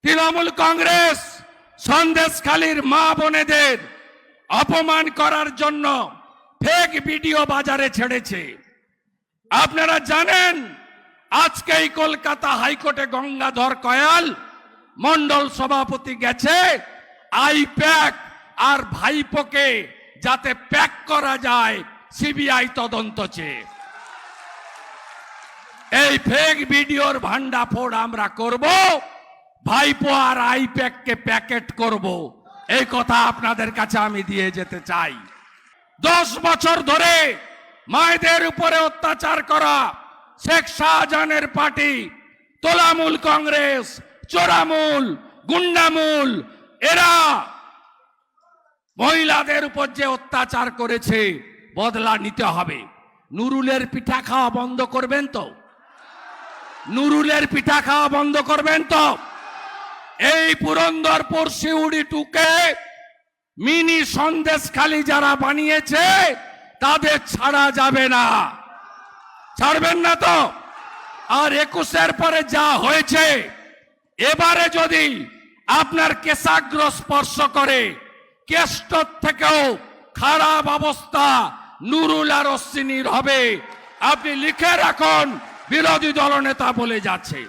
তৃণমূল কংগ্রেস সন্দেশখালীর মা বোনেদের অপমান করার জন্য ফেক ভিডিও বাজারে ছেড়েছে। আপনারা জানেন আজকেই কলকাতা হাইকোর্টে গঙ্গাধর কয়াল মন্ডল সভাপতি গেছে আইপ্যাক আর ভাইপোকে যাতে প্যাক করা যায় সিবিআই তদন্ত চেয়ে। এই ফেক ভিডিওর ভান্ডাফোড় আমরা করব, ভাইপো আর আইপ্যাককে প্যাকেট করব, এই কথা আপনাদের কাছে আমি দিয়ে যেতে চাই। 10 বছর ধরে মায়েদের উপরে অত্যাচার করা শেখ শাহজাহানের পার্টি তোলামূল কংগ্রেস, চোরামূল, গুন্ডামূল, এরা মহিলাদের উপর যে অত্যাচার করেছে বদলা নিতে হবে। নুরুলের পিঠা খাওয়া বন্ধ করবেন তো? নুরুলের পিঠা খাওয়া বন্ধ করবেন তো? এই পুরন্দরপুর শিউড়ি টুকে মিনি সন্দেশখালী যারা বানিয়েছে তাদের ছাড়া যাবে না। ছাড়বেন না তো? আর 21-এর পরে যা হয়েছে, এবারে যদি আপনার কেশাগ্র স্পর্শ করে, কেষ্টর থেকেও খারাপ অবস্থা নুরুল আর অশ্বিনীর হবে। আপনি লিখে রাখুন, বিরোধী দলনেতা বলে যাচ্ছে।